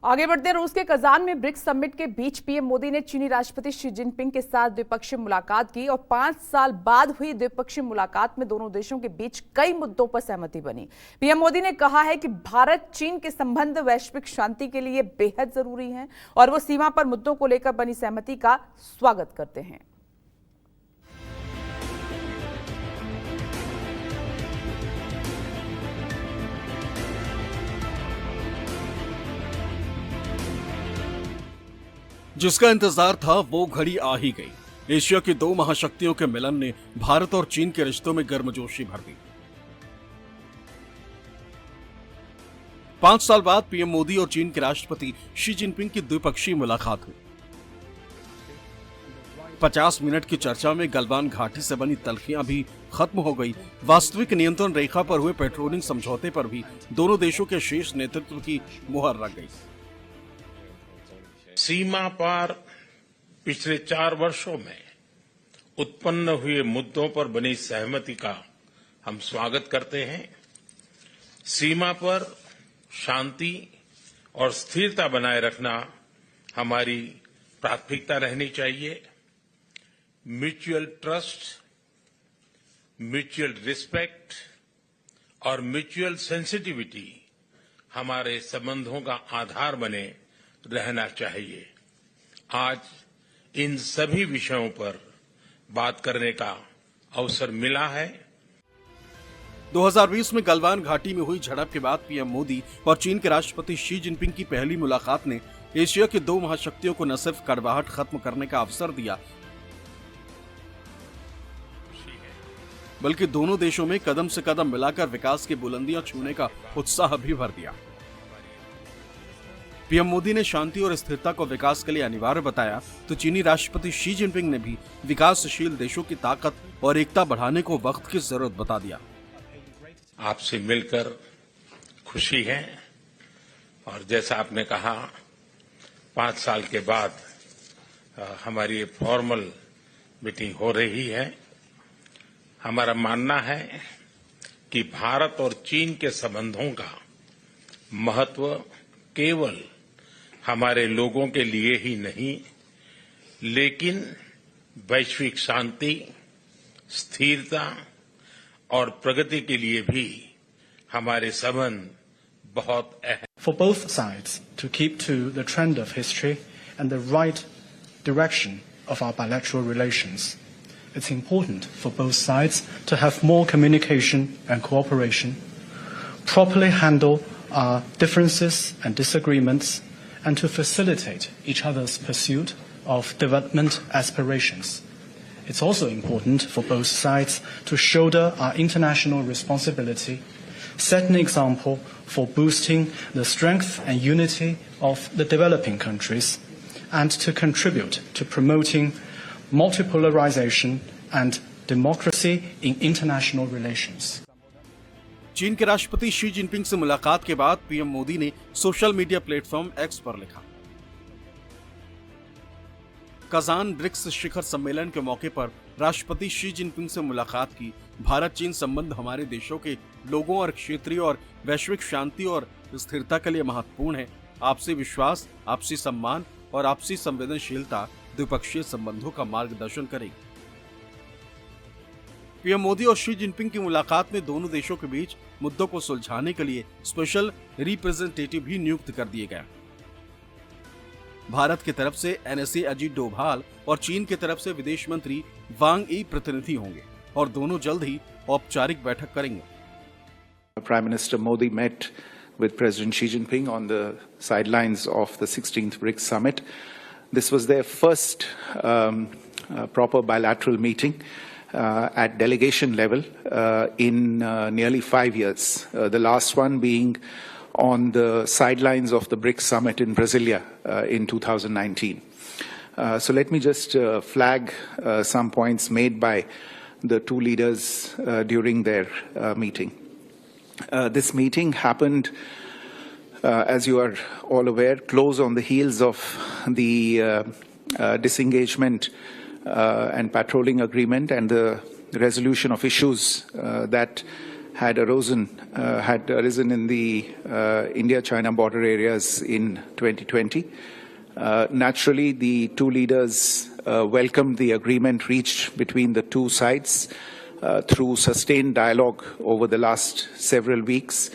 आगे बढ़ते, रूस के कजान में ब्रिक्स समिट के बीच पीएम मोदी ने चीनी राष्ट्रपति शी जिनपिंग के साथ द्विपक्षीय मुलाकात की और 5 साल बाद हुई द्विपक्षीय मुलाकात में दोनों देशों के बीच कई मुद्दों पर सहमति बनी। पीएम मोदी ने कहा है कि भारत चीन के संबंध वैश्विक शांति के लिए बेहद जरूरी हैं और वो सीमा पर मुद्दों को लेकर बनी सहमति का स्वागत करते हैं। जिसका इंतजार था वो घड़ी आ ही गई। एशिया की दो महाशक्तियों के मिलन ने भारत और चीन के रिश्तों में गर्मजोशी भर दी। 5 साल बाद पीएम मोदी और चीन के राष्ट्रपति शी जिनपिंग की द्विपक्षीय मुलाकात हुई। 50 मिनट की चर्चा में गलवान घाटी से बनी तल्खियां भी खत्म हो गई। वास्तविक नियंत्रण रेखा पर हुए पेट्रोलिंग समझौते पर भी दोनों देशों के शीर्ष नेतृत्व की मुहर लग गई। सीमा पार पिछले 4 वर्षों में उत्पन्न हुए मुद्दों पर बनी सहमति का हम स्वागत करते हैं। सीमा पर शांति और स्थिरता बनाए रखना हमारी प्राथमिकता रहनी चाहिए। म्यूचुअल ट्रस्ट, म्यूचुअल रिस्पेक्ट और म्यूचुअल सेंसिटिविटी हमारे संबंधों का आधार बने रहना चाहिए। आज इन सभी विषयों पर बात करने का अवसर मिला है। 2020 में गलवान घाटी में हुई झड़प के बाद पीएम मोदी और चीन के राष्ट्रपति शी जिनपिंग की पहली मुलाकात ने एशिया की दो महाशक्तियों को न सिर्फ कड़वाहट खत्म करने का अवसर दिया, बल्कि दोनों देशों में कदम से कदम मिलाकर विकास की बुलंदियां छूने का उत्साह भी भर दिया। पीएम मोदी ने शांति और स्थिरता को विकास के लिए अनिवार्य बताया, तो चीनी राष्ट्रपति शी जिनपिंग ने भी विकासशील देशों की ताकत और एकता बढ़ाने को वक्त की जरूरत बता दिया। आपसे मिलकर खुशी है और जैसा आपने कहा 5 साल के बाद हमारी ये फॉर्मल मीटिंग हो रही है। हमारा मानना है कि भारत और चीन के संबंधों का महत्व केवल हमारे लोगों के लिए ही नहीं, लेकिन वैश्विक शांति, स्थिरता और प्रगति के लिए भी हमारे संबंध बहुत अहम। For both sides to keep to the trend of history and the right direction of our bilateral relations, it's important for both sides to have more communication and cooperation, properly handle our differences and disagreements, and to facilitate each other's pursuit of development aspirations. It's also important for both sides to shoulder our international responsibility, set an example for boosting the strength and unity of the developing countries, and to contribute to promoting multipolarization and democracy in international relations. चीन के राष्ट्रपति Xi Jinping से मुलाकात के बाद PM Modi ने social media platform x पर लिखा, कजान ब्रिक्स शिखर सम्मेलन के मौके पर राष्ट्रपति शी जिनपिंग से मुलाकात की। भारत चीन संबंध हमारे देशों के लोगों और क्षेत्रीय और वैश्विक शांति और स्थिरता के लिए महत्वपूर्ण है। आपसी विश्वास, आपसी सम्मान और आपसी संवेदनशीलता द्विपक्षीय संबंधों का मार्गदर्शन करेगी। पीएम मोदी और शी जिनपिंग की मुलाकात में दोनों देशों के बीच मुद्दों को सुलझाने के लिए स्पेशल रिप्रेजेंटेटिव भी नियुक्त कर दिए गए। भारत की तरफ से एनएसए अजीत डोभाल और चीन की तरफ से विदेश मंत्री वांग यी प्रतिनिधि होंगे और दोनों जल्द ही औपचारिक बैठक करेंगे। Prime Minister Modi met with President Xi Jinping on the sidelines of the 16th BRICS summit. This was their first proper bilateral meeting at delegation level in nearly 5 years. The last one being on the sidelines of the BRICS summit in Brasilia in 2019. So let me just flag some points made by the two leaders during their meeting. This meeting happened, as you are all aware, close on the heels of the disengagement and patrolling agreement and the resolution of issues that had arisen in the India-China border areas in 2020. Naturally, the two leaders welcomed the agreement reached between the two sides through sustained dialogue over the last several weeks.